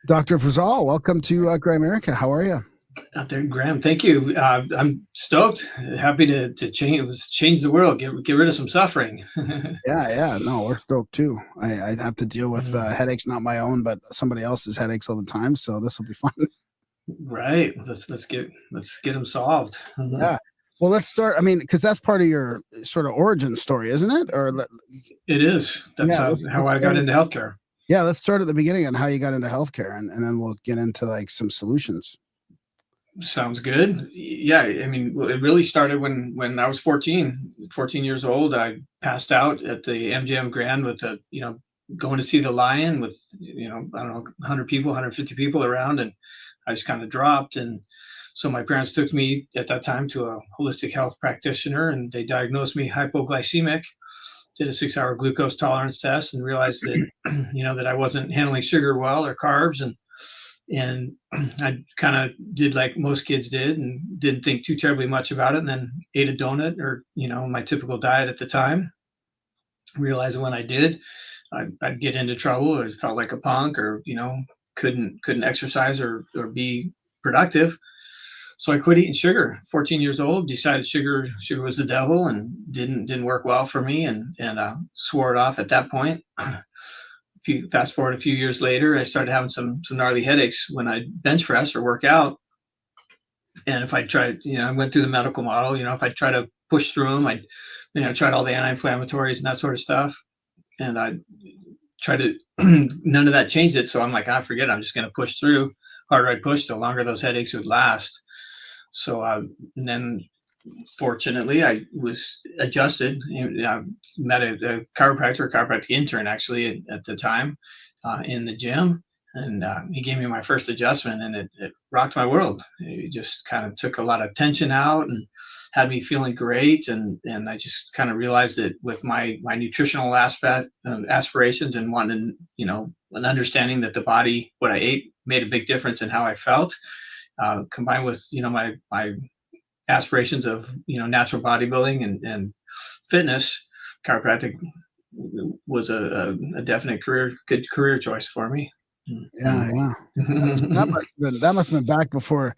Dr. Vrzal, welcome to Gray America. How are you? Out there, Graham. Thank you. I'm stoked. Happy to change the world. Get rid of some suffering. Yeah. No, we're stoked too. I have to deal with headaches, not my own, but somebody else's headaches all the time. So this will be fun. Right. Let's get them solved. Yeah. Well, let's start. I mean, because that's part of your sort of origin story, isn't it? It is. That's how I got into healthcare. Yeah, let's start at the beginning on how you got into healthcare, and then we'll get into like some solutions. Sounds good. Yeah, I mean, it really started when I was 14 years old. I passed out at the MGM Grand with going to see the Lion with, I don't know, 100 people, 150 people around, and I just kind of dropped. And so my parents took me at that time to a holistic health practitioner, and they diagnosed me hypoglycemic, did a 6-hour glucose tolerance test, and realized that, that I wasn't handling sugar well or carbs. And I kind of did like most kids did and didn't think too terribly much about it, and then ate a donut or, my typical diet at the time. Realizing when I did, I'd get into trouble or felt like a punk or, couldn't exercise or be productive. So I quit eating sugar. 14 years old, decided sugar was the devil and didn't work well for me, and swore it off at that point. Fast forward a few years later, I started having some gnarly headaches when I bench press or work out. And if I tried, I went through the medical model, if I try to push through them, I tried all the anti-inflammatories and that sort of stuff. And I tried to, none of that changed it. So I'm like, forget it. I'm just going to push through. The harder I push, the longer those headaches would last. So, and then fortunately, I was adjusted. I met a chiropractic intern actually at the time in the gym, and he gave me my first adjustment, and it rocked my world. It just kind of took a lot of tension out and had me feeling great. And I just kind of realized that with my nutritional aspirations and wanting, an understanding that the body, what I ate, made a big difference in how I felt. Combined with my aspirations of natural bodybuilding and fitness, chiropractic was a definite good career choice for me. Yeah. That must have been back before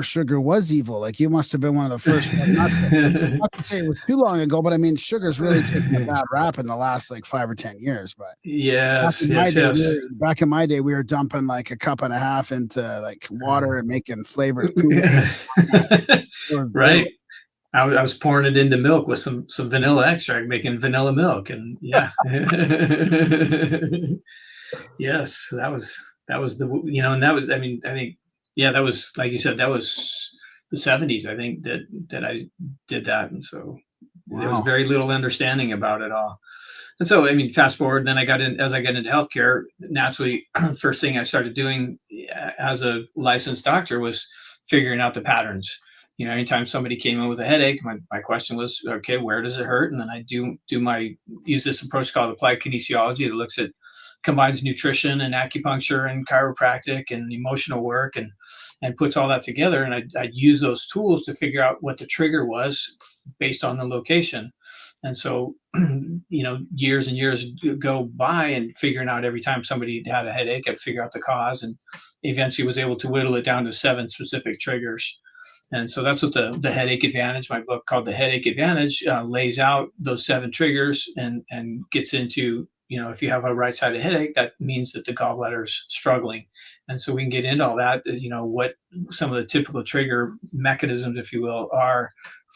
sugar was evil. Like you must have been one of the first. Not to say it was too long ago, but I mean, sugar's really taken a bad rap in the last like 5 or 10 years. But yes. Back in my day, we were dumping like a cup and a half into like water and making flavored food. Right. I was pouring it into milk with some vanilla extract, making vanilla milk, and yeah. Yes, that was the, and that was, I think, yeah, that was, like you said, that was the 70s, I think, that I did that. And so there was very little understanding about it all. And so, I mean, fast forward, then as I got into healthcare, naturally, first thing I started doing as a licensed doctor was figuring out the patterns. Anytime somebody came in with a headache, my question was, okay, where does it hurt? And then I use this approach called applied kinesiology that looks at, combines nutrition and acupuncture and chiropractic and emotional work and puts all that together. And I'd use those tools to figure out what the trigger was based on the location. And so, years and years go by and figuring out every time somebody had a headache, I'd figure out the cause, and eventually was able to whittle it down to 7 specific triggers. And so that's what the Headache Advantage, my book called The Headache Advantage, lays out those 7 triggers and gets into, if you have a right-sided headache, that means that the gallbladder is struggling. And so we can get into all that, what some of the typical trigger mechanisms, if you will, are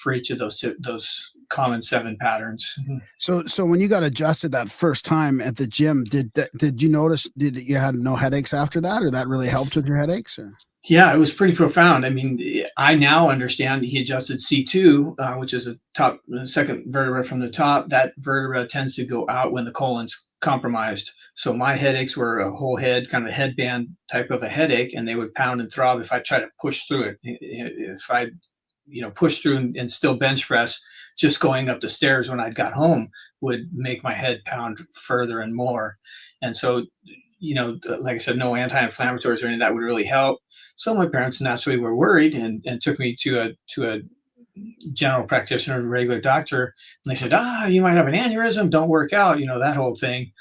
for each of those common 7 patterns. So when you got adjusted that first time at the gym, did you notice, you had no headaches after that, or that really helped with your headaches? Or? Yeah, it was pretty profound. I mean, I now understand he adjusted C2, which is the second vertebra from the top. That vertebra tends to go out when the colon's compromised. So my headaches were a whole head, kind of a headband type of a headache, and they would pound and throb if I tried to push through it. If I, push through and still bench press, just going up the stairs when I got home would make my head pound further and more. And so, like I said, no anti-inflammatories or anything that would really help. So my parents naturally were worried and took me to a general practitioner, regular doctor, and they said, you might have an aneurysm, don't work out, that whole thing.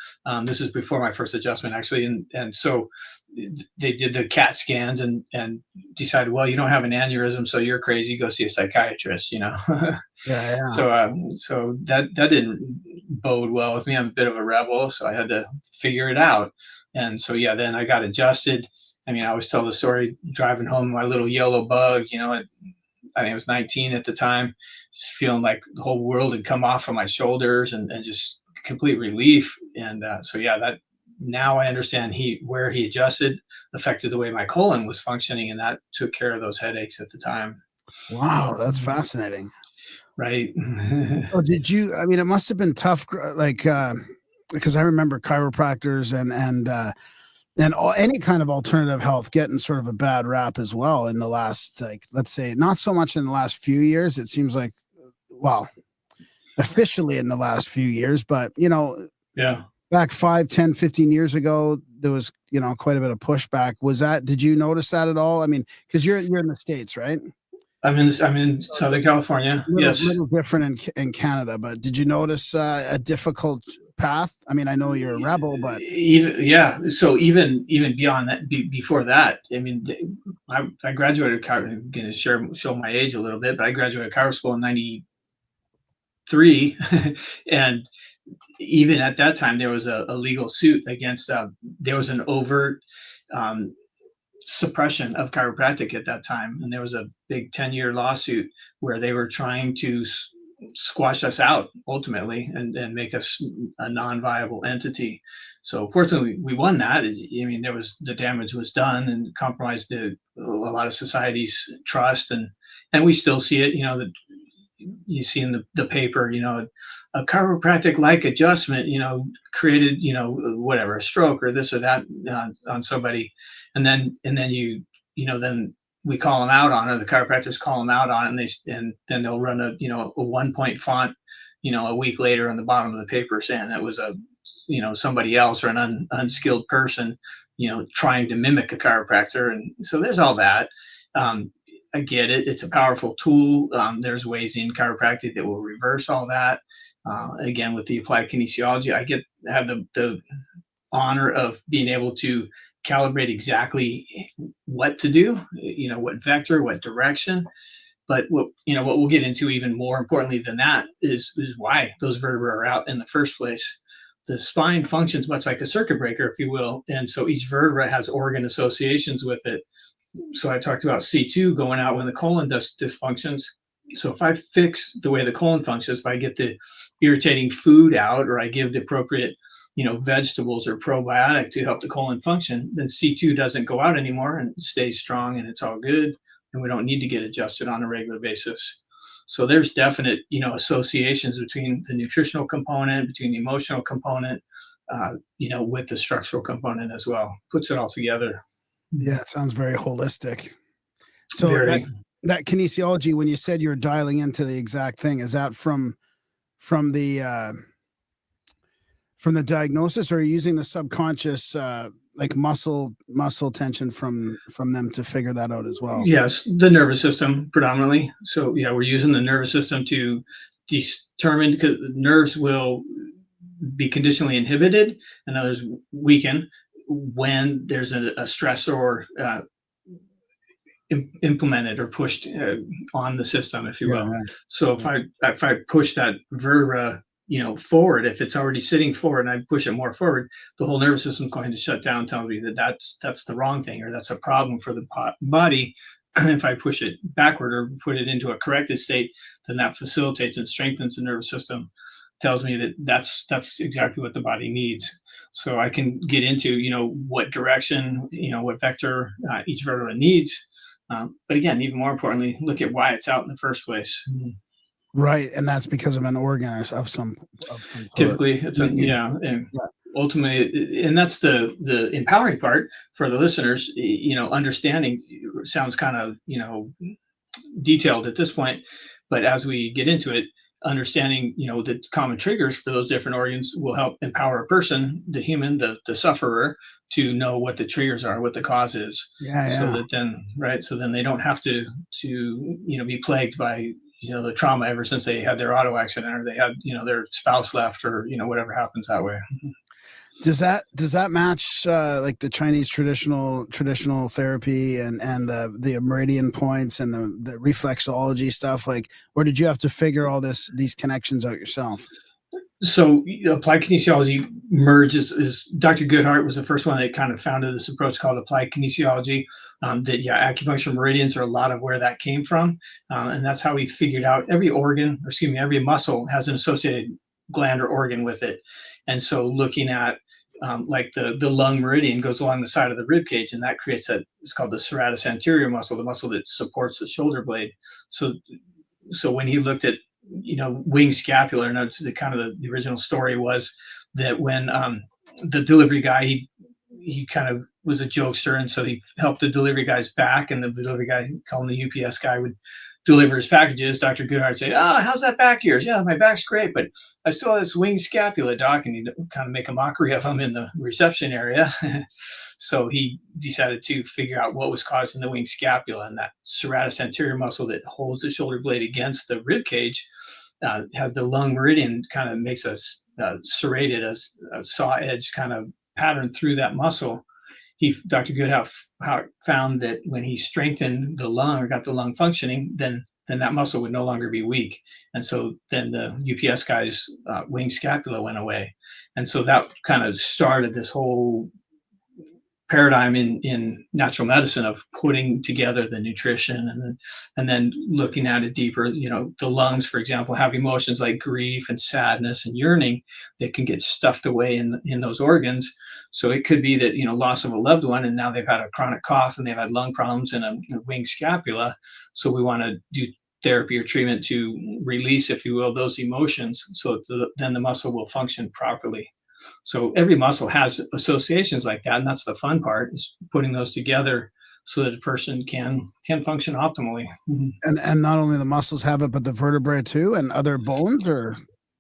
This is before my first adjustment, actually. And so they did the CAT scans and decided, well, you don't have an aneurysm, so you're crazy, go see a psychiatrist, Yeah, yeah. So that didn't bode well with me. I'm a bit of a rebel, so I had to figure it out. And so, yeah, then I got adjusted. I mean, I always tell the story driving home my little yellow bug, I think I was 19 at the time, just feeling like the whole world had come off of my shoulders and just complete relief. And so, yeah, that now I understand where he adjusted affected the way my colon was functioning, and that took care of those headaches at the time. Wow, that's fascinating. Right. Oh, I mean, it must have been tough, because I remember chiropractors and any kind of alternative health getting sort of a bad rap as well in the last, like, let's say, not so much in the last few years. It seems like, well, officially in the last few years, but, Yeah. back 5, 10, 15 years ago, there was, quite a bit of pushback. Did you notice that at all? I mean, because you're in the States, right? I'm in Southern California. Yes. Little different in Canada, but did you notice a difficult path? I mean, I know you're a rebel, but So even beyond that, before that, I mean, I graduated. I'm going to show my age a little bit, but I graduated chiro school in '93, and even at that time, there was a legal suit against. There was an overt suppression of chiropractic at that time, and there was a big 10-year lawsuit where they were trying to squash us out ultimately and make us a non-viable entity. So fortunately we won that. I mean, the damage was done and compromised a lot of society's trust, and we still see it, that you see in the paper, a chiropractic like adjustment, created, whatever, a stroke or this or that on somebody. And then then we call them out on it. The chiropractors call them out on it, and then they'll run a 1-point font, a week later on the bottom of the paper saying that was somebody else or an unskilled person, trying to mimic a chiropractor. And so there's all that. I get it. It's a powerful tool. There's ways in chiropractic that will reverse all that. Again, with the applied kinesiology, I have the honor of being able to calibrate exactly what to do, what vector, what direction. But what we'll get into even more importantly than that is why those vertebrae are out in the first place. The spine functions much like a circuit breaker, if you will. And so each vertebra has organ associations with it. So I talked about C2 going out when the colon dysfunctions. So if I fix the way the colon functions, if I get the irritating food out, or I give the appropriate, vegetables or probiotic to help the colon function, then C2 doesn't go out anymore and stays strong, and it's all good. And we don't need to get adjusted on a regular basis. So there's definite, associations between the nutritional component, between the emotional component, with the structural component as well. Puts it all together. Yeah, it sounds very holistic. So Very. that kinesiology, when you said you're dialing into the exact thing, is that from the diagnosis, or are you using the subconscious, like muscle tension from them to figure that out as well? Yes, the nervous system predominantly. So yeah, we're using the nervous system to determine, because nerves will be conditionally inhibited and others weaken when there's a stressor implemented or pushed on the system, if you will. Yeah. So if I push that vertebra, forward, if it's already sitting forward and I push it more forward, the whole nervous system is going to shut down, telling me that's the wrong thing, or that's a problem for the body. If I push it backward or put it into a corrected state, then that facilitates and strengthens the nervous system, tells me that that's exactly what the body needs. So I can get into, what direction, what vector each vertebra needs. But again, even more importantly, look at why it's out in the first place. Right, and that's because of an organ of some typically it's and ultimately, and that's the empowering part for the listeners. Understanding sounds kind of detailed at this point, but as we get into it, understanding the common triggers for those different organs will help empower a person, the human, the sufferer, to know what the triggers are, what the cause is. So that then they don't have to be plagued by the trauma ever since they had their auto accident, or they had, their spouse left, or, whatever happens that way. Does that match like the Chinese traditional therapy and the meridian points and the reflexology stuff, like, or did you have to figure all these connections out yourself? So applied kinesiology merges is Dr. Goodhart was the first one that kind of founded this approach called applied kinesiology. Acupuncture meridians are a lot of where that came from, and that's how we figured out every organ, or excuse me, every muscle has an associated gland or organ with it. And so looking at like the lung meridian goes along the side of the rib cage, and that creates it's called the serratus anterior muscle, the muscle that supports the shoulder blade. So when he looked at wing scapula, and the kind of the original story was that when the delivery guy, he kind of was a jokester, and so he helped the delivery guy's back, and the delivery guy, called him the UPS guy, would deliver his packages. Dr. Goodhart said, how's that back of yours? Yeah, my back's great, but I still have this wing scapula, doc. And he'd kind of make a mockery of him in the reception area. So he decided to figure out what was causing the wing scapula, and that serratus anterior muscle that holds the shoulder blade against the rib cage has the lung meridian, kind of makes us serrated, as a saw edge kind of pattern through that muscle. Dr. Goodhart found that when he strengthened the lung, or got the lung functioning, then that muscle would no longer be weak. And so then the UPS guy's wing scapula went away. And so that kind of started this whole paradigm in natural medicine of putting together the nutrition and then looking at it deeper. The lungs, for example, have emotions like grief and sadness and yearning that can get stuffed away in those organs. So it could be that, loss of a loved one, and now they've had a chronic cough, and they've had lung problems and a wing scapula. So we want to do therapy or treatment to release, if you will, those emotions, so then the muscle will function properly. So every muscle has associations like that, and that's the fun part, is putting those together so that a person can function optimally. And not only the muscles have it, but the vertebrae too, and other bones, or?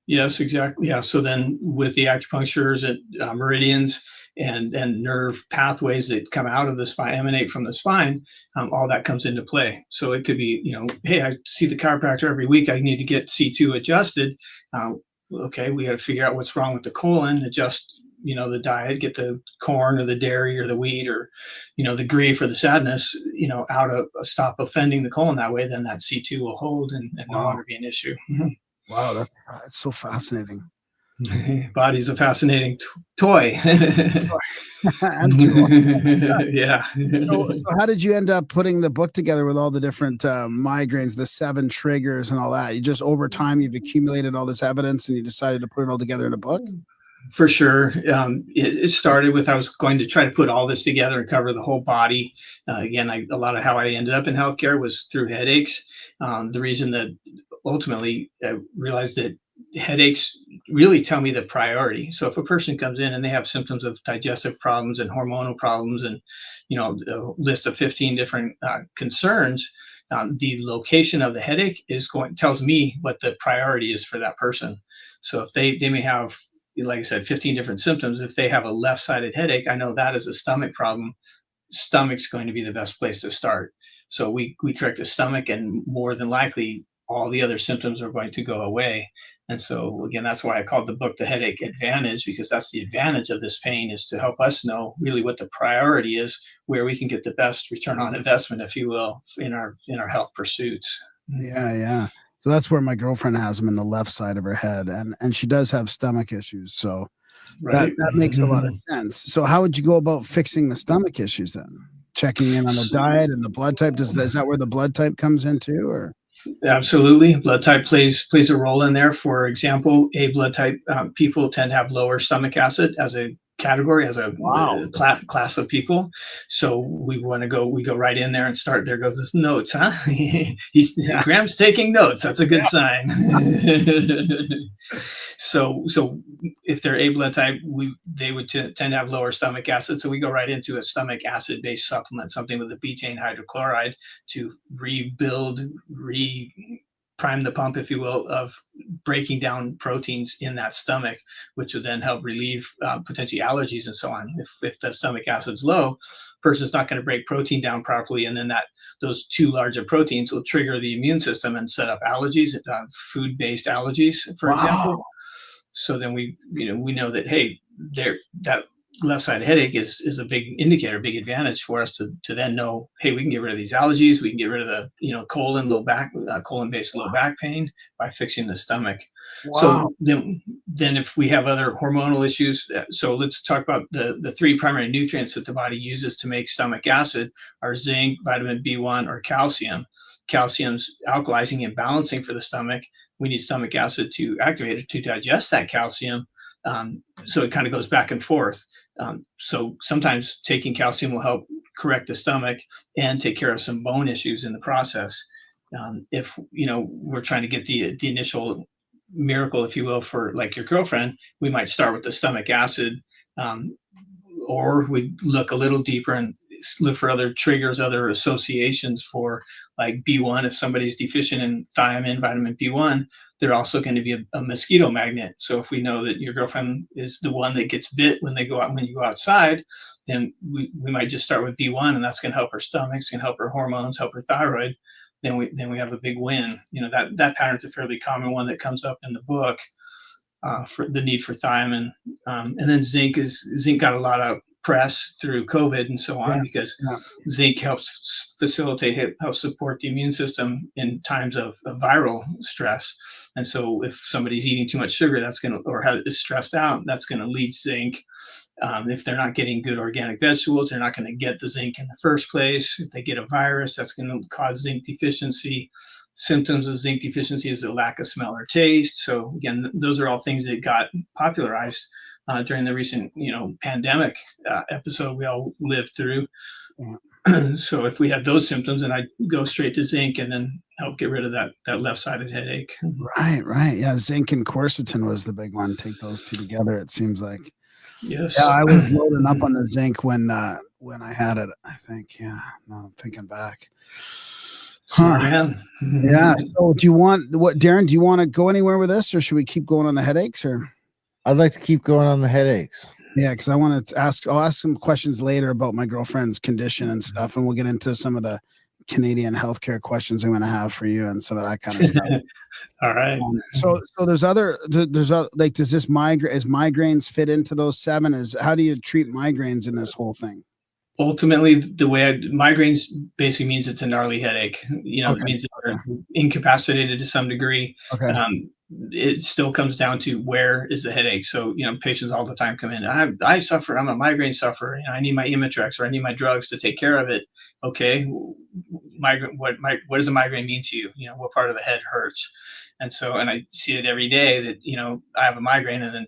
Yes, exactly. Yeah. So then with the acupunctures and meridians and nerve pathways that come out of the spine, emanate from the spine, all that comes into play. So it could be, hey, I see the chiropractor every week, I need to get C2 adjusted. Okay, we got to figure out what's wrong with the colon, adjust, the diet, get the corn or the dairy or the wheat or, the grief or the sadness, out of stop offending the colon that way. Then that C2 will hold and no longer be an issue. Wow, that's so fascinating. Body's a fascinating toy. Yeah. So how did you end up putting the book together with all the different migraines, the 7 triggers and all that? You just, over time, you've accumulated all this evidence and you decided to put it all together in a book? For sure. It started with, I was going to try to put all this together and cover the whole body. Again, a lot of how I ended up in healthcare was through headaches. The reason that ultimately I realized that headaches really tell me the priority. So if a person comes in and they have symptoms of digestive problems and hormonal problems, and a list of 15 different concerns, the location of the headache tells me what the priority is for that person. So if they may have, like I said, 15 different symptoms, if they have a left-sided headache, I know that is a stomach problem. Stomach's going to be the best place to start. So we correct the stomach, and more than likely all the other symptoms are going to go away. And so again, that's why I called the book The Headache Advantage, because that's the advantage of this pain, is to help us know really what the priority is, where we can get the best return on investment, if you will, in our health pursuits. Yeah. So that's where my girlfriend has them, in the left side of her head, and she does have stomach issues. So that makes a lot of sense. So how would you go about fixing the stomach issues then? Checking in on the diet and the blood type. Is that where the blood type comes into, or? Absolutely. Blood type plays a role in there. For example, A blood type people tend to have lower stomach acid as a category, as a class of people. So we go right in there and start. There goes this notes, huh? Graham's taking notes. That's a good sign. So if they're A blood type, they would tend to have lower stomach acid. So we go right into a stomach acid-based supplement, something with a betaine hydrochloride, to rebuild, prime the pump, if you will, of breaking down proteins in that stomach, which would then help relieve potentially allergies and so on. If the stomach acid's low, person's not going to break protein down properly, and then those too large of proteins will trigger the immune system and set up allergies, food-based allergies, for example. So then we know that, hey, that left side headache is a big indicator, big advantage for us to then know, hey, we can get rid of these allergies, we can get rid of the colon based low back pain by fixing the stomach. So then if we have other hormonal issues, so let's talk about the three primary nutrients that the body uses to make stomach acid are zinc, vitamin B1, or calcium. Calcium's alkalizing and balancing for the stomach. We need stomach acid to activate it to digest that calcium. So it kind of goes back and forth. So sometimes taking calcium will help correct the stomach and take care of some bone issues in the process. If we're trying to get the initial miracle, if you will, for like your girlfriend, we might start with the stomach acid, or we look a little deeper and look for other triggers, other associations for like B1. If somebody's deficient in thiamine, vitamin B1, they're also going to be a mosquito magnet. So if we know that your girlfriend is the one that gets bit when you go outside, then we might just start with B1, and that's going to help her stomach, it's going to help her hormones, help her thyroid. Then we have a big win. That pattern's a fairly common one that comes up in the book, for the need for thiamine. And then zinc got a lot of press through COVID and so on, because zinc helps support the immune system in times of viral stress. And so if somebody's eating too much sugar, is stressed out, that's going to leach zinc. If they're not getting good organic vegetables, they're not going to get the zinc in the first place. If they get a virus, that's going to cause zinc deficiency. Symptoms of zinc deficiency is a lack of smell or taste. So again, those are all things that got popularized during the recent, pandemic episode we all lived through. So if we had those symptoms, then I'd go straight to zinc and then help get rid of that left-sided headache. Right. Yeah, zinc and quercetin was the big one. Take those two together, it seems like. Yes. Yeah, I was loading up on the zinc when I had it, I think. Yeah. No, I'm thinking back. Man. Yeah. So Darren, do you want to go anywhere with this, or should we keep going on the headaches, or? I'd like to keep going on the headaches. Yeah, because I want to I'll ask some questions later about my girlfriend's condition and stuff, and we'll get into some of the Canadian healthcare questions I'm going to have for you and some of that kind of stuff. All right. So does migraines fit into those 7? How do you treat migraines in this whole thing? Ultimately, the way migraines basically means it's a gnarly headache. It means that they're incapacitated to some degree. Okay. It still comes down to where is the headache. So, patients all the time come in. I'm a migraine sufferer. I need my Imitrex, or I need my drugs to take care of it. Okay. What does a migraine mean to you? What part of the head hurts? And I see it every day that, I have a migraine, and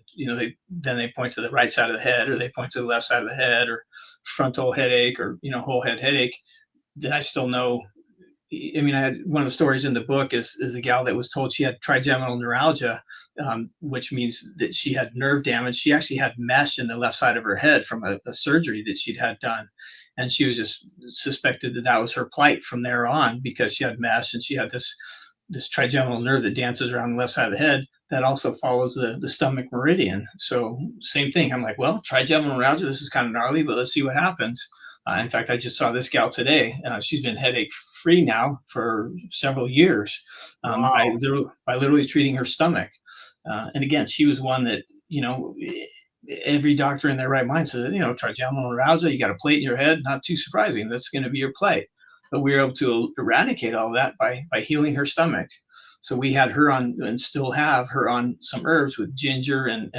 then they point to the right side of the head, or they point to the left side of the head, or frontal headache, or, whole head headache. Then I still know. I had one of the stories in the book is a gal that was told she had trigeminal neuralgia, which means that she had nerve damage. She actually had mesh in the left side of her head from a surgery that she'd had done. And she was just suspected that was her plight from there on, because she had mesh and she had this trigeminal nerve that dances around the left side of the head that also follows the stomach meridian. So same thing. I'm like, well, trigeminal neuralgia, this is kind of gnarly, but let's see what happens. In fact, I just saw this gal today. She's been headache free now for several years by literally treating her stomach. And again, she was one that, every doctor in their right mind said, trigeminal neuralgia, you got a plate in your head. Not too surprising. That's going to be your plate. But we were able to eradicate all of that by healing her stomach. So we had her on, and still have her on, some herbs with ginger and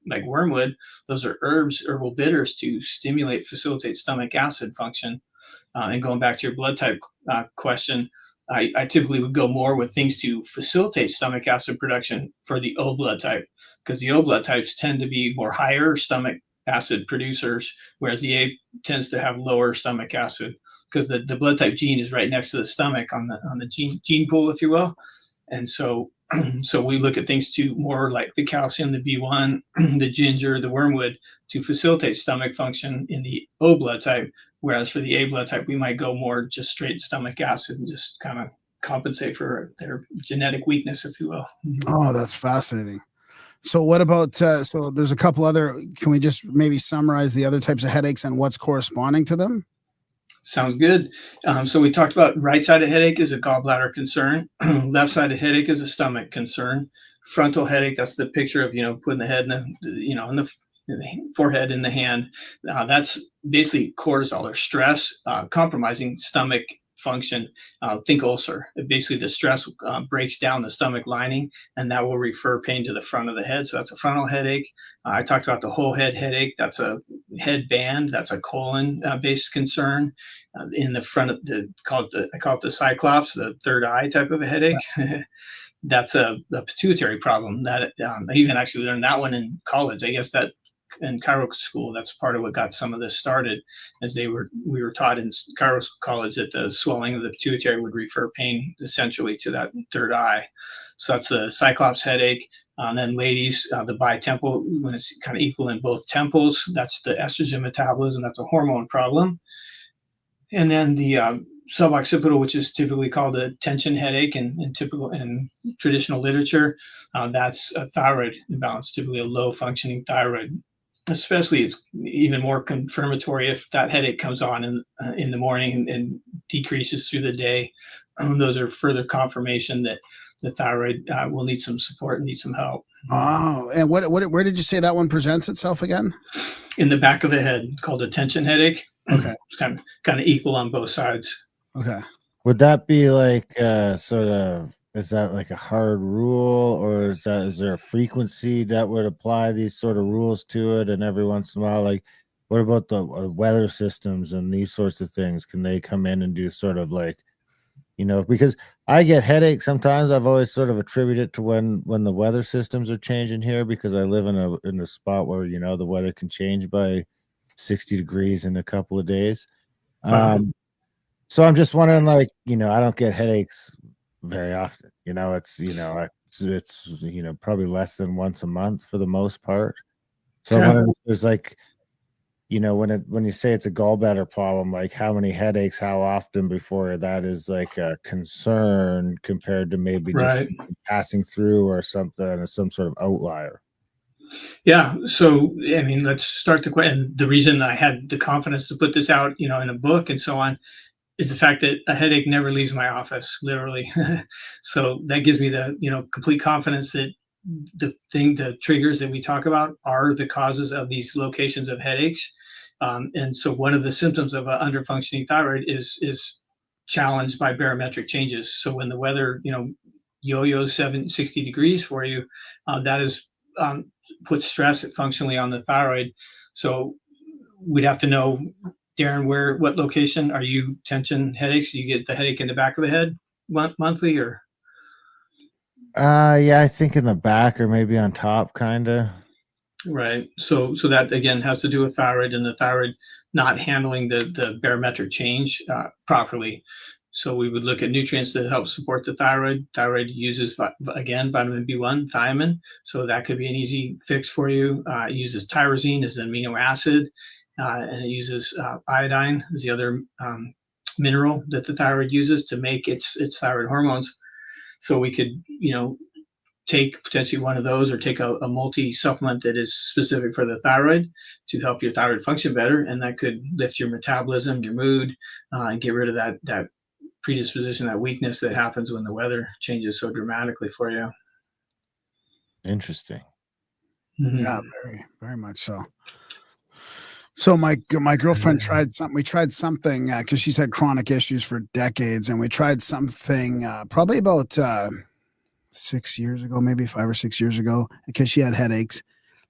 like wormwood. Those are herbal bitters to facilitate stomach acid function. And going back to your blood type question, I typically would go more with things to facilitate stomach acid production for the O blood type, because the O blood types tend to be more higher stomach acid producers, whereas the A tends to have lower stomach acid, because the blood type gene is right next to the stomach on the gene pool, if you will. And so we look at things to more like the calcium, the B1, the ginger, the wormwood, to facilitate stomach function in the O blood type. Whereas for the A blood type, we might go more just straight stomach acid and just kind of compensate for their genetic weakness, if you will. Oh, that's fascinating. So what about, so there's a couple other, can we just maybe summarize the other types of headaches and what's corresponding to them? Sounds good. So we talked about right-sided headache is a gallbladder concern. Left-sided headache is a stomach concern. Frontal headache, that's the picture of, putting the head in the forehead in the hand. That's basically cortisol or stress compromising stomach function. Think ulcer. Basically, the stress breaks down the stomach lining, and that will refer pain to the front of the head. So that's a frontal headache. I talked about the whole head headache. That's a head band. That's a colon-based concern. In the front of I call it the cyclops, the third eye type of a headache. That's a pituitary problem. That I even actually learned that one in college. I guess that in chiro school, that's part of what got some of this started, as we were taught in chiro college that the swelling of the pituitary would refer pain essentially to that third eye. So that's the cyclops headache. And then ladies, the bitemple, when it's kind of equal in both temples, that's the estrogen metabolism. That's a hormone problem. And then the suboccipital, which is typically called a tension headache in traditional literature, that's a thyroid imbalance, typically a low functioning thyroid. Especially, it's even more confirmatory if that headache comes on in the morning and decreases through the day. Those are further confirmation that the thyroid will need some support and need some help. Oh, and where did you say that one presents itself again? In the back of the head, called a tension headache. Okay. It's kind of equal on both sides. Okay. Would that be like sort of, is that like a hard rule, or is there a frequency that would apply these sort of rules to it? And every once in a while, like, what about the weather systems and these sorts of things? Can they come in and do sort of like, because I get headaches sometimes. I've always sort of attributed it to when the weather systems are changing here, because I live in a spot where the weather can change by 60 degrees in a couple of days. So I'm just wondering, like, I don't get headaches very often. It's probably less than once a month for the most part. So I'm wondering if there's like, when you say it's a gallbladder problem, like how many headaches, how often before that is like a concern compared to maybe just passing through or something, or some sort of outlier. Yeah. So, I mean, let's start the question. The reason I had the confidence to put this out, in a book and so on, is the fact that a headache never leaves my office, literally. So that gives me the, complete confidence that the triggers that we talk about are the causes of these locations of headaches. And so one of the symptoms of an underfunctioning thyroid is challenged by barometric changes. So when the weather, yo-yos 60 degrees for you, that is puts stress functionally on the thyroid. So we'd have to know, Darren, what location are you tension headaches? You get the headache in the back of the head monthly, or? Yeah, I think in the back or maybe on top, kind of. Right. So that again has to do with thyroid, and the thyroid not handling the barometric change properly. So we would look at nutrients that help support the thyroid. Thyroid uses, again, vitamin B1, thiamine. So that could be an easy fix for you. It uses tyrosine as an amino acid, and it uses iodine as the other mineral that the thyroid uses to make its thyroid hormones. So we could, take potentially one of those, or take a multi-supplement that is specific for the thyroid to help your thyroid function better. And that could lift your metabolism, your mood, and get rid of that predisposition, that weakness that happens when the weather changes so dramatically for you. Interesting. Mm-hmm. Yeah, very, very much so. So my girlfriend tried something. We tried something because she's had chronic issues for decades, and we tried something probably about 6 years ago, maybe 5 or 6 years ago, because she had headaches,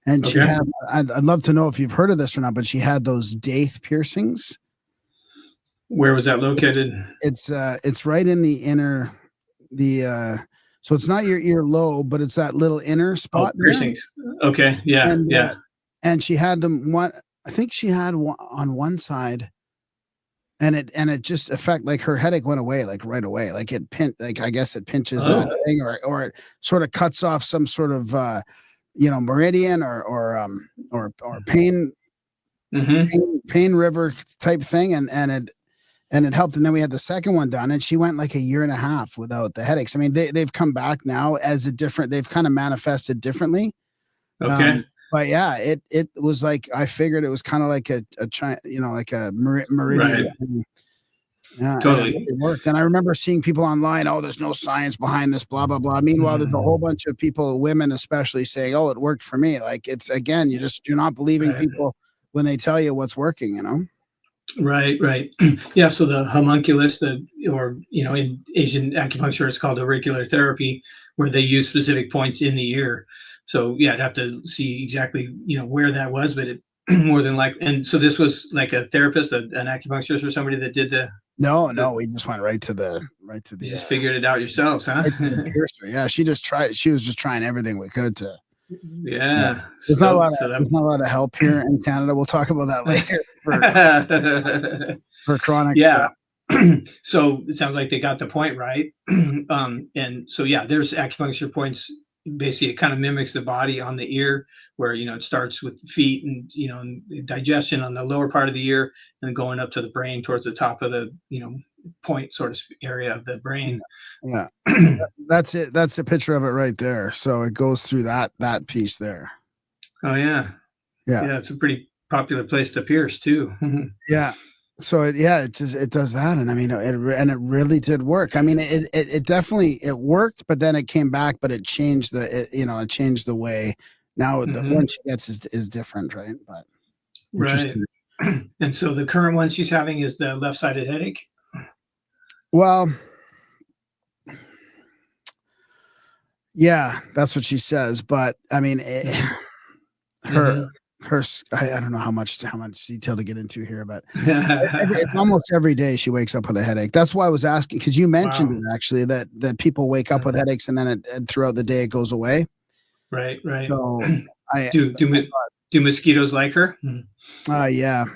and she had. I'd love to know if you've heard of this or not, but she had those Daith piercings. Where was that located? It's right in the inner, so it's not your earlobe, but it's that little inner spot. Piercings. Okay. Yeah. And, yeah. And she had them I think she had one on one side, and it just like her headache went away, like right away. Like I guess it pinches that thing, or it sort of cuts off some sort of meridian or pain river type thing, and and it helped. And then we had the second one done, and she went like a year and a half without the headaches. I mean, they've come back now as a different. They've kind of manifested differently. Okay. But yeah, it was like I figured it was kind of like a like a meridian. Right. Yeah, Totally. and it worked. And I remember seeing people online, oh, there's no science behind this, blah, blah, blah. Meanwhile, there's a whole bunch of people, women especially, saying, oh, it worked for me. Like it's again, you're not believing Right. people when they tell you what's working, you know? Right. Yeah. So the homunculus, or in Asian acupuncture, it's called auricular therapy, where they use specific points in the ear. So yeah, I'd have to see exactly where that was, but it more than likely. And so this was like a therapist, an acupuncturist, or somebody that did the. No, we just went right to the. You just figured it out yourselves, huh? Right to the piercer. Yeah, she was just trying everything we could to. Yeah. There's not a lot of help here in Canada. We'll talk about that later for chronic. Yeah. So it sounds like they got the point right. And so, yeah, there's acupuncture points. Basically, it kind of mimics the body on the ear, where it starts with the feet and and digestion on the lower part of the ear, and going up to the brain towards the top of the point sort of area of the brain. Yeah. That's it. That's a picture of it right there. So it goes through that piece there. Oh yeah. It's a pretty popular place to pierce too. Yeah. So it does that, and I mean it really did work. I mean it definitely worked, but then it came back, but it changed it changed the way. Now the one she gets is different, right? But right. And so the current one she's having is the left-sided headache. Well, yeah, that's what she says. But I mean, her, I don't know how much detail to get into here, but it's almost every day she wakes up with a headache. That's why I was asking, because you mentioned it actually that people wake up with headaches and then and throughout the day it goes away. Right. So do mosquitoes like her? Yeah.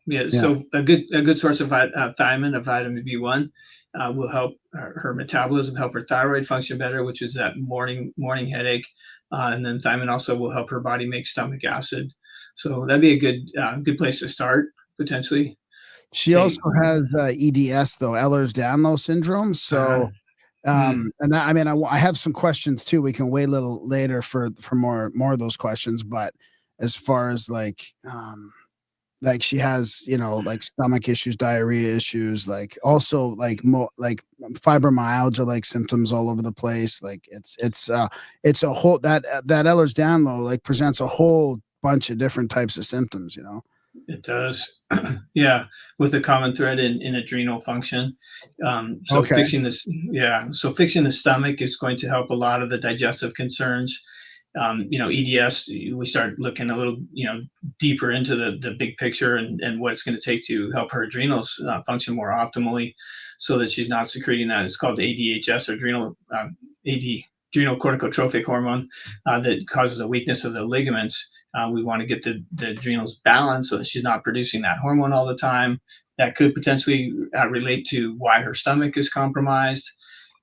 Yeah. So a good source of thiamine, of vitamin B1, will help her metabolism, help her thyroid function better, which is that morning headache. And then thiamine also will help her body make stomach acid. So that'd be a good place to start potentially. She also has EDS though, Ehlers-Danlos syndrome. So, and that, I mean, I have some questions too. We can wait a little later for more of those questions. But as far as like she has, like stomach issues, diarrhea issues, like also like fibromyalgia, like symptoms all over the place. Like it's a whole that Ehlers-Danlos like presents a whole bunch of different types of symptoms. It does. Yeah, with a common thread in adrenal function. Fixing this, so fixing the stomach is going to help a lot of the digestive concerns. EDS, we start looking a little, deeper into the big picture and what it's going to take to help her adrenals function more optimally, so that she's not secreting that. It's called ADHS, adrenal corticotrophic hormone, that causes a weakness of the ligaments. We want to get the adrenals balanced so that she's not producing that hormone all the time. That could potentially relate to why her stomach is compromised.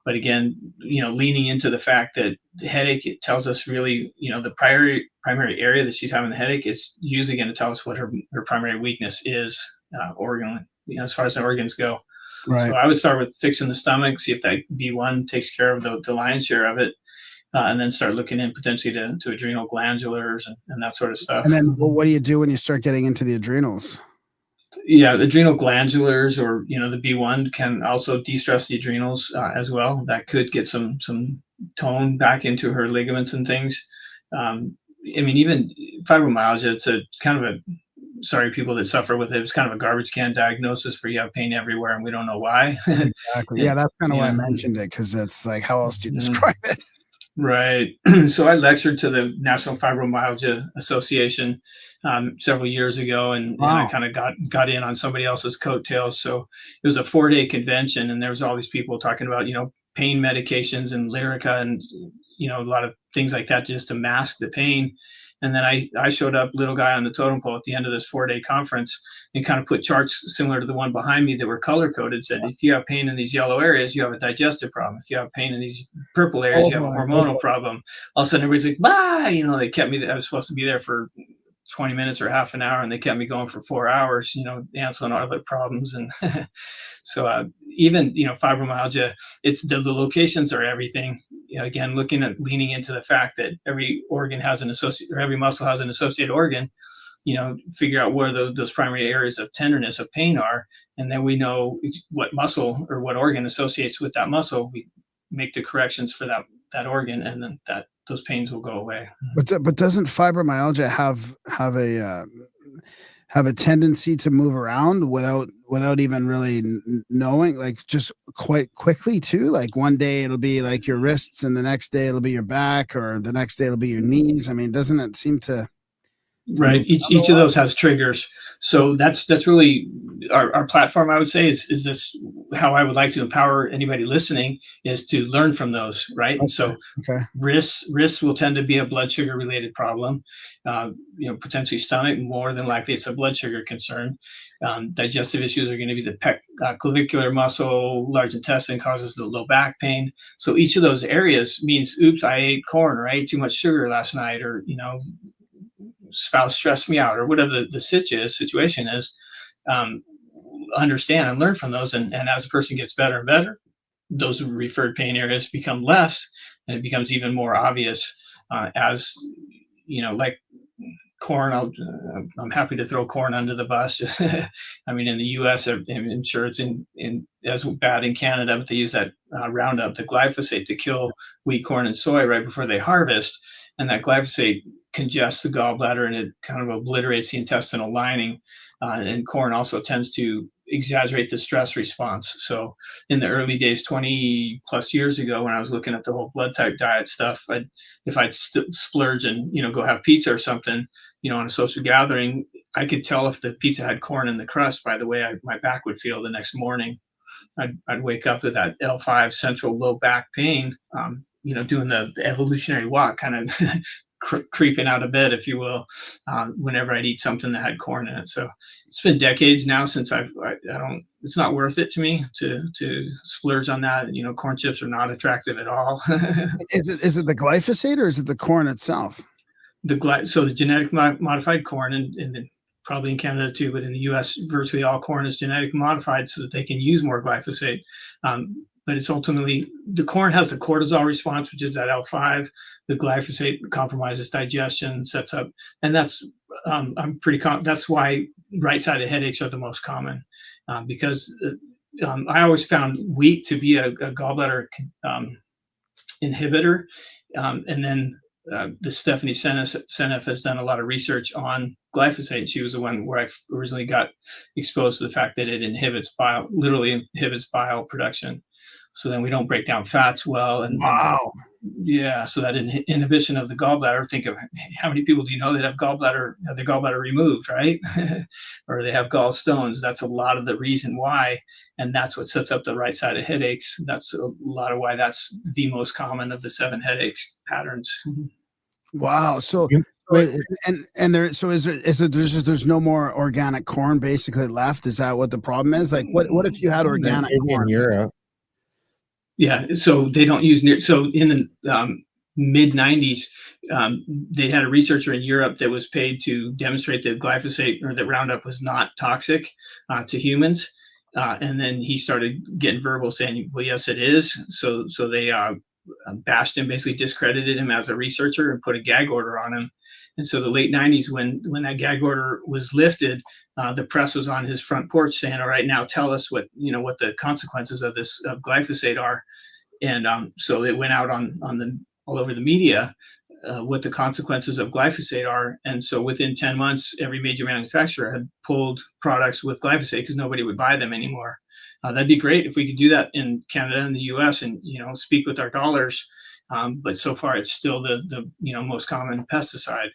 But again, leaning into the fact that the headache, it tells us really, the primary area that she's having the headache is usually going to tell us what her primary weakness is, as far as the organs go. Right. So I would start with fixing the stomach, see if that B1 takes care of the lion's share of it, and then start looking in potentially to adrenal glandulars and that sort of stuff. And then what do you do when you start getting into the adrenals? Yeah, adrenal glandulars, or the B1 can also de-stress the adrenals as well. That could get some tone back into her ligaments and things. I mean, even fibromyalgia, it's a kind of people that suffer with it. It's kind of a garbage can diagnosis, where you have pain everywhere and we don't know why. Exactly. Yeah, that's kind of why I mentioned it, because it's like, how else do you describe it? Right. So I lectured to the National Fibromyalgia Association several years ago, and I kind of got in on somebody else's coattails. So it was a 4-day convention, and there was all these people talking about, pain medications and Lyrica and, a lot of things like that just to mask the pain. And then I showed up, little guy on the totem pole, at the end of this 4-day conference, and kind of put charts similar to the one behind me that were color coded. Said, if you have pain in these yellow areas, you have a digestive problem. If you have pain in these purple areas, you have a hormonal problem. All of a sudden, everybody's like, bye. They kept me. I was supposed to be there for 20 minutes or half an hour, and they kept me going for 4 hours, answering all the problems. And so even, fibromyalgia, it's the locations are everything. Again, leaning into the fact that every organ has an associate, or every muscle has an associated organ, figure out where those primary areas of tenderness, of pain are. And then we know what muscle or what organ associates with that muscle. We make the corrections for that organ, and then those pains will go away. But doesn't fibromyalgia have a tendency to move around without even really knowing, like just quite quickly too? Like one day it'll be like your wrists, and the next day it'll be your back, or the next day it'll be your knees. I mean, doesn't it seem to? Right. Each of those has triggers. So that's really our platform, I would say, is this how I would like to empower anybody listening, is to learn from those, right? Okay. So Okay. wrists will tend to be a blood sugar related problem. Potentially stomach, more than likely it's a blood sugar concern. Digestive issues are going to be the clavicular muscle. Large intestine causes the low back pain. So each of those areas means, oops, I ate corn, or I ate too much sugar last night, or spouse stressed me out, or whatever the situation is. Understand and learn from those, and as a person gets better and better, those referred pain areas become less, and it becomes even more obvious. As like corn, I'm happy to throw corn under the bus. I mean, in the US, I'm sure it's in as bad in Canada, but they use that Roundup, the glyphosate, to kill wheat, corn, and soy right before they harvest. And that glyphosate congests the gallbladder, and it kind of obliterates the intestinal lining. And corn also tends to exaggerate the stress response. So in the early days, 20 plus years ago, when I was looking at the whole blood type diet stuff, if I'd splurge and, go have pizza or something, on a social gathering, I could tell if the pizza had corn in the crust by the way my back would feel the next morning. I'd wake up with that L5 central low back pain, doing the evolutionary walk, kind of creeping out of bed, if you will, whenever I'd eat something that had corn in it. So it's been decades now since it's not worth it to me to splurge on that. Corn chips are not attractive at all. Is it the glyphosate, or is it the corn itself? So the genetic modified corn, and probably in Canada too, but in the US, virtually all corn is genetically modified so that they can use more glyphosate. But it's ultimately, the corn has the cortisol response, which is at L5. The glyphosate compromises digestion, sets up, and that's that's why right-sided headaches are the most common, because I always found wheat to be a gallbladder inhibitor, and then the Stephanie Seneff has done a lot of research on glyphosate. She was the one where I originally got exposed to the fact that it literally inhibits bile production. So then we don't break down fats well. And wow. Yeah. So that inhibition of the gallbladder, think of how many people do you know that have their gallbladder removed, right? Or they have gallstones. That's a lot of the reason why. And that's what sets up the right-sided headaches. That's a lot of why that's the most common of the 7 headaches patterns. Wow. So there's no more organic corn basically left? Is that what the problem is? Like what if you had organic corn? In Europe. Yeah, so they don't use so in the mid 90s, they had a researcher in Europe that was paid to demonstrate that glyphosate, or that Roundup, was not toxic to humans. And then he started getting verbal saying, well, yes, it is. So they bashed him, basically discredited him as a researcher, and put a gag order on him. And so the late 90s, when that gag order was lifted, the press was on his front porch saying, all right, now tell us what the consequences of this glyphosate are. And so it went out all over the media, what the consequences of glyphosate are. And so within 10 months, every major manufacturer had pulled products with glyphosate because nobody would buy them anymore. That'd be great if we could do that in Canada and the US, and speak with our dollars. But so far, it's still the most common pesticide.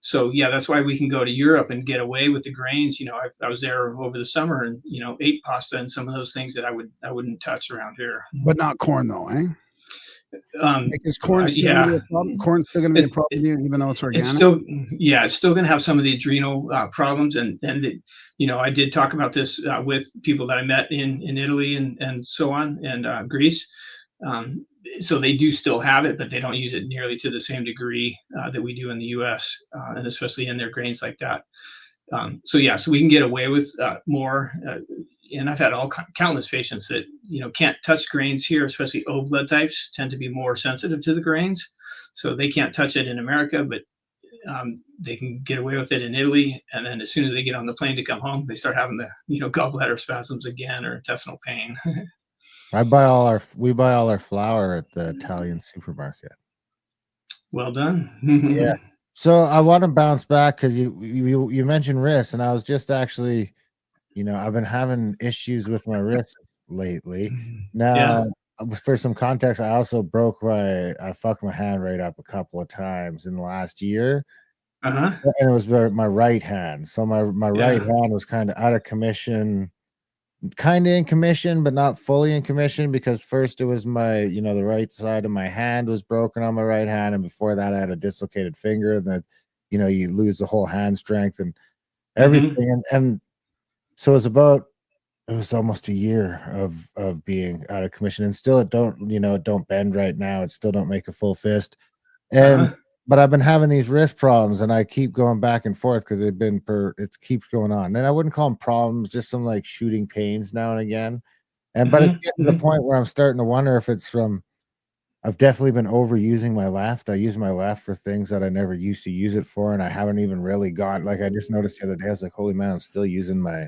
So yeah, that's why we can go to Europe and get away with the grains. I was there over the summer and ate pasta and some of those things that I wouldn't touch around here. But not corn though, eh? Is corn still going to be a problem? Corn's still going to be a problem, even though it's organic. It's still going to have some of the adrenal problems, and I did talk about this with people that I met in Italy and so on, and Greece. so they do still have it, but they don't use it nearly to the same degree that we do in the U.S. And especially in their grains like that. So yeah, so we can get away with more. And I've had countless patients that can't touch grains here, especially O blood types tend to be more sensitive to the grains, so they can't touch it in America, but they can get away with it in Italy. And then as soon as they get on the plane to come home, they start having the gallbladder spasms again or intestinal pain. we buy all our flour at the Italian supermarket. Well done. Yeah. So I want to bounce back because you mentioned wrists, and I was just actually, I've been having issues with my wrists lately. Now, for some context, I also I fucked my hand right up a couple of times in the last year. And it was my right hand. So my right hand was kind of out of commission, kind of in commission, but not fully in commission, because first it was my, the right side of my hand was broken on my right hand. And before that, I had a dislocated finger, and then, you lose the whole hand strength and everything. And so it was almost a year of being out of commission, and still it don't bend right now. It still don't make a full fist. And but I've been having these wrist problems, and I keep going back and forth because it keeps going on. And I wouldn't call them problems, just some like shooting pains now and again. But it's getting to the point where I'm starting to wonder if it's from, I've definitely been overusing my left. I use my left for things that I never used to use it for, and I haven't even really gone, like I just noticed the other day, I was like, holy man, I'm still using my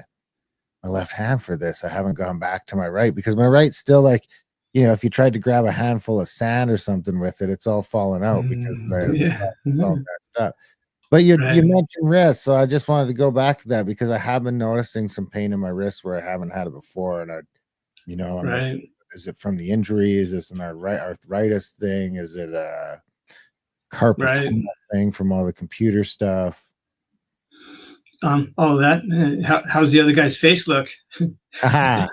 left hand for this. I haven't gone back to my right, because my right's still like, if you tried to grab a handful of sand or something with it, it's all falling out because it's all messed up. But you mentioned wrist, so I just wanted to go back to that because I have been noticing some pain in my wrist where I haven't had it before, and I'm like, is it from the injury? Is this an arthritis thing? Is it a carpal tunnel thing from all the computer stuff? How's the other guy's face look? So I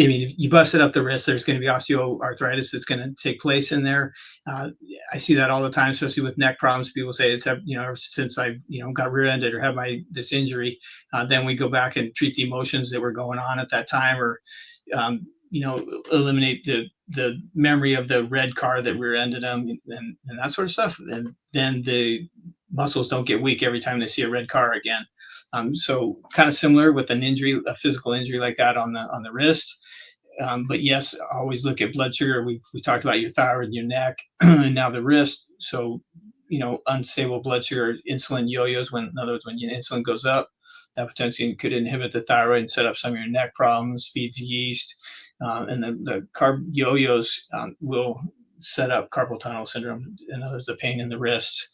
mean, if you busted up the wrist, there's going to be osteoarthritis that's going to take place in there. I see that all the time, especially with neck problems. People say it's ever since I got rear-ended or had this injury. Then we go back and treat the emotions that were going on at that time, or eliminate the memory of the red car that rear-ended them and that sort of stuff. And then the muscles don't get weak every time they see a red car again. So kind of similar with an injury, a physical injury like that on the wrist. But yes, always look at blood sugar. We talked about your thyroid, your neck, and now the wrist. So, unstable blood sugar, insulin yo-yos, in other words, when your insulin goes up, that potentially could inhibit the thyroid and set up some of your neck problems, feeds yeast. And the carb yo-yos will set up carpal tunnel syndrome. In other words, the pain in the wrists.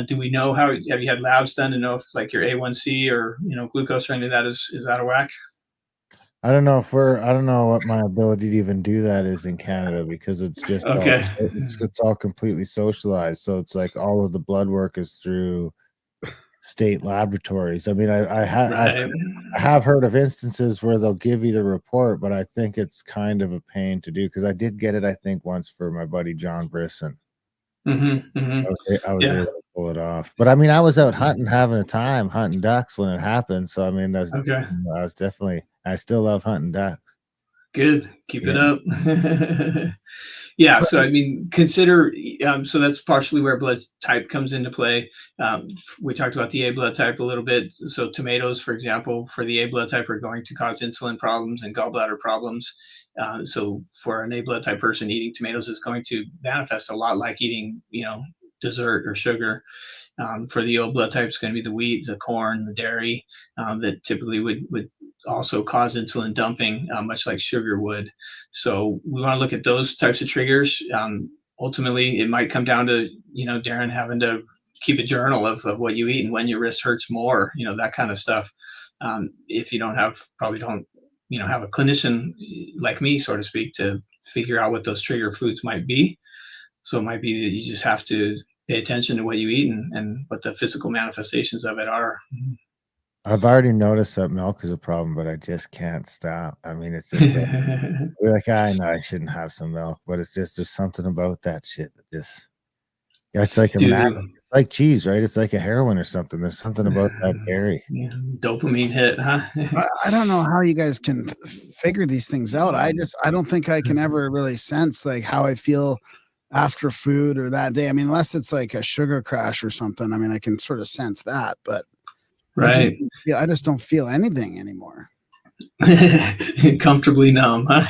Do we know have you had labs done to know if like your A1C or glucose or any of that is out of whack? I don't know what my ability to even do that is in Canada, because it's just it's all completely socialized. So it's like all of the blood work is through state laboratories. I mean, I have heard of instances where they'll give you the report, but I think it's kind of a pain to do, because I did get it, I think, once for my buddy John Brisson. I was able to pull it off. But I mean, I was out hunting, having a time, hunting ducks when it happened. So I mean, I still love hunting ducks. Good. Keep it up. Yeah. So, I mean, consider, so that's partially where blood type comes into play. We talked about the A blood type a little bit. So tomatoes, for example, for the A blood type are going to cause insulin problems and gallbladder problems. So for an A blood type person, eating tomatoes is going to manifest a lot like eating, dessert or sugar. For the O blood type, it's going to be the wheat, the corn, the dairy that typically would also cause insulin dumping, much like sugar would. So we want to look at those types of triggers. Ultimately, it might come down to, Darren, having to keep a journal of what you eat and when your wrist hurts more, that kind of stuff. If you don't have a clinician like me, so to speak, to figure out what those trigger foods might be. So it might be that you just have to pay attention to what you eat and what the physical manifestations of it are. I've already noticed that milk is a problem, but I just can't stop. I mean, it's just like I know I shouldn't have some milk, but it's just there's something about that shit that just Yeah, it's like to it's like cheese, right? It's like a heroin or something. There's something about that dairy. yeah, dopamine hit, huh? I don't know how you guys can figure these things out. I don't think I can ever really sense like how I feel after food or that day. I mean, unless it's like a sugar crash or something. I mean, I can sort of sense that, but Right. I just don't feel anything anymore. Comfortably numb, huh?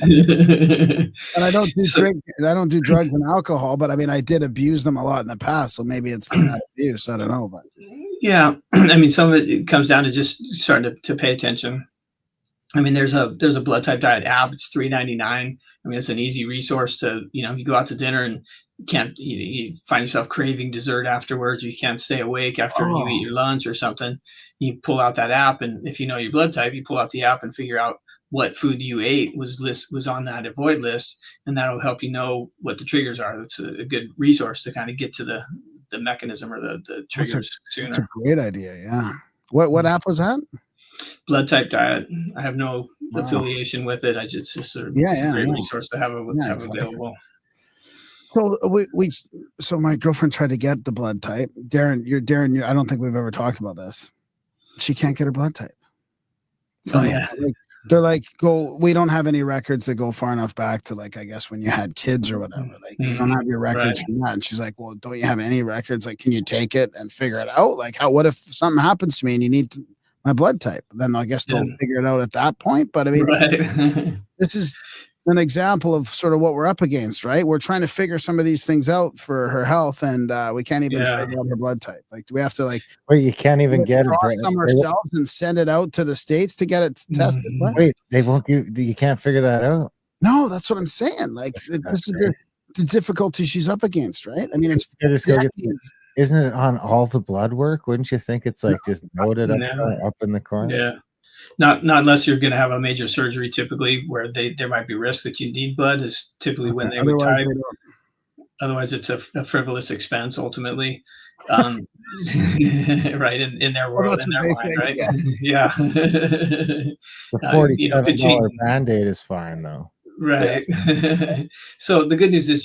And I don't do So, I don't do drugs and alcohol, but I mean, I did abuse them a lot in the past, so maybe it's from that abuse. I don't know, but yeah, I mean, some of it comes down to just starting to pay attention. I mean, there's a blood type diet app. It's $3.99. I mean, it's an easy resource to, you go out to dinner and you find yourself craving dessert afterwards. You can't stay awake after you eat your lunch or something. You pull out that app, and if you know your blood type, you pull out the app and figure out what food you ate was on that avoid list, and that'll help you know what the triggers are. That's a good resource to kind of get to the mechanism or the triggers sooner. that's a great idea. Yeah. What app was that? Blood type diet. I have no affiliation with it. It's just a great resource to have available. So my girlfriend tried to get the blood type. Darren, I don't think we've ever talked about this. She can't get her blood type. Oh yeah. They're like, we don't have any records that go far enough back to like, I guess when you had kids or whatever. Like, you don't have your records from that. And she's like, well, don't you have any records? Like, can you take it and figure it out? Like, what if something happens to me and you need my blood type? Then I guess they'll figure it out at that point. But I mean, this is an example of sort of what we're up against, right? We're trying to figure some of these things out for her health, and we can't even figure out her blood type. Like, do we have to Wait, you can't even get it some ourselves and send it out to the States to get it tested? Wait, they won't you can't figure that out? No, that's what I'm saying. Like, this is the difficulty she's up against, right? I mean, isn't it on all the blood work? Wouldn't you think it's like just noted up in the corner? Yeah. Not unless you're going to have a major surgery, typically, where there might be risk that you need blood, is typically when they would type. Otherwise, it's a frivolous expense ultimately, right? In their world, in their mind, right? Yeah. The $47 Band-Aid is fine, though. Right. So the good news is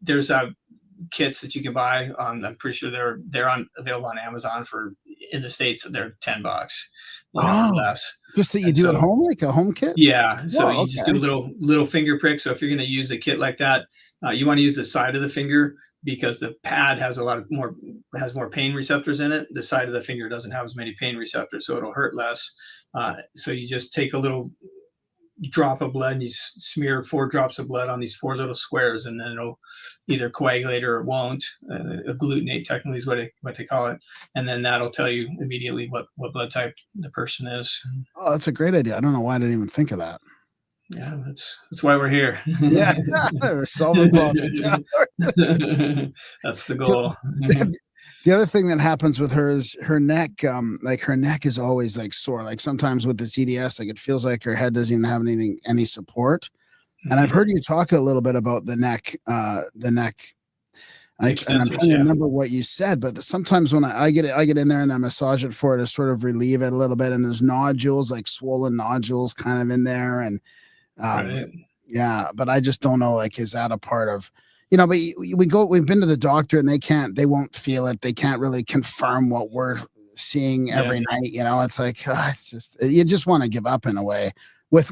there's kits that you can buy. I'm pretty sure they're available on Amazon in the States. They're $10. Less. Just that you do at home, like a home kit? Yeah. So you just do a little finger prick. So if you're going to use a kit like that, you want to use the side of the finger because the pad has more pain receptors in it. The side of the finger doesn't have as many pain receptors, so it'll hurt less. So you just take a little drop of blood and you smear 4 drops of blood on these 4 little squares, and then it'll either coagulate or it won't. Agglutinate technically is what they call it, and then that'll tell you immediately what blood type the person is. Oh, that's a great idea. I don't know why I didn't even think of that. Yeah, that's why we're here. Yeah, we're solving problems. That's the goal. The other thing that happens with her is her neck. Like her neck is always like sore. Like sometimes with this EDS, like it feels like her head doesn't even have any support. And I've heard you talk a little bit about the neck. And I'm trying to remember what you said, but sometimes when I get in there and I massage it for it to sort of relieve it a little bit, and there's nodules, like swollen nodules, kind of in there, and yeah, but I just don't know. Like, is that a part of? But we've been to the doctor and they won't feel it. They can't really confirm what we're seeing every night. It's like, it's just, you just want to give up in a way with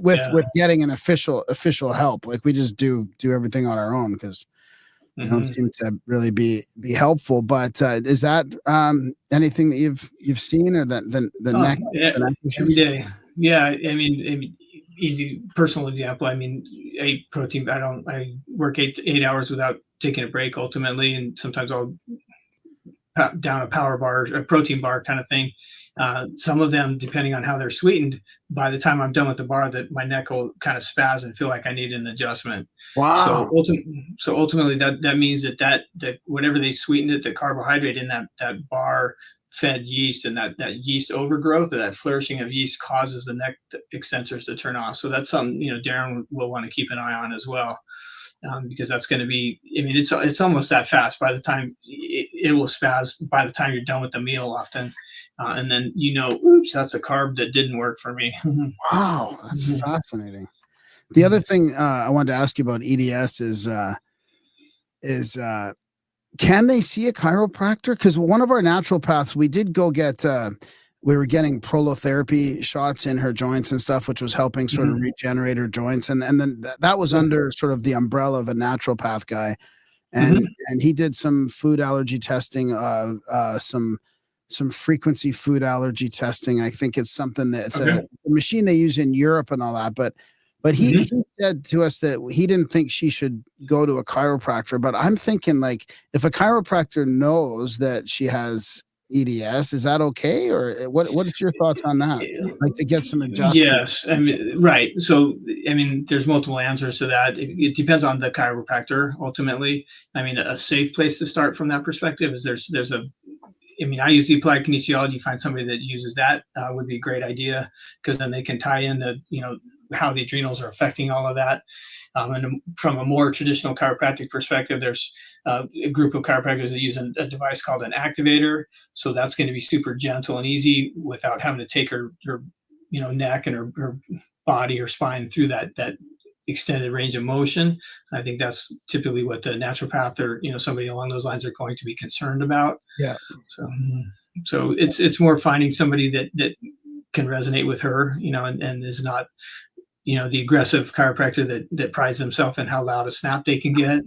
getting an official help. Like we just do everything on our own because they don't seem to really be helpful. But is that anything that you've seen or the neck? Every day. Yeah. I mean, easy personal example. I mean, I eat protein. I work 8 hours without taking a break ultimately. And sometimes I'll down a power bar, a protein bar kind of thing. Some of them, depending on how they're sweetened, by the time I'm done with the bar, that my neck will kind of spaz and feel like I need an adjustment. Wow. So ultimately that means that whatever they sweetened it, the carbohydrate in that bar fed yeast, and that yeast overgrowth or that flourishing of yeast causes the neck extensors to turn off. So that's something, Darren will want to keep an eye on as well. Because that's going to be, I mean, it's almost that fast. By the time it will spaz by the time you're done with the meal often. And then, oops, that's a carb that didn't work for me. Wow. That's fascinating. The other thing I wanted to ask you about EDS is is can they see a chiropractor? Because one of our naturopaths, we did go get we were getting prolotherapy shots in her joints and stuff, which was helping sort of regenerate her joints. And then that was under sort of the umbrella of a naturopath guy. And he did some food allergy testing, some frequency food allergy testing. I think it's something that it's a machine they use in Europe and all that. But he said to us that he didn't think she should go to a chiropractor. But I'm thinking, like, if a chiropractor knows that she has EDS, is that okay? Or what is your thoughts on that? Like, to get some adjustment? Yes, I mean, right. So, I mean, there's multiple answers to that. It depends on the chiropractor ultimately. I mean, a safe place to start from that perspective is I mean, I use the applied kinesiology. Find somebody that uses that would be a great idea, because then they can tie in how the adrenals are affecting all of that. And from a more traditional chiropractic perspective, there's a group of chiropractors that use a device called an activator. So that's going to be super gentle and easy without having to take her neck and her body or spine through that extended range of motion. I think that's typically what the naturopath or somebody along those lines are going to be concerned about. Yeah. So it's more finding somebody that can resonate with her, and is not the aggressive chiropractor that prides themselves in how loud a snap they can get.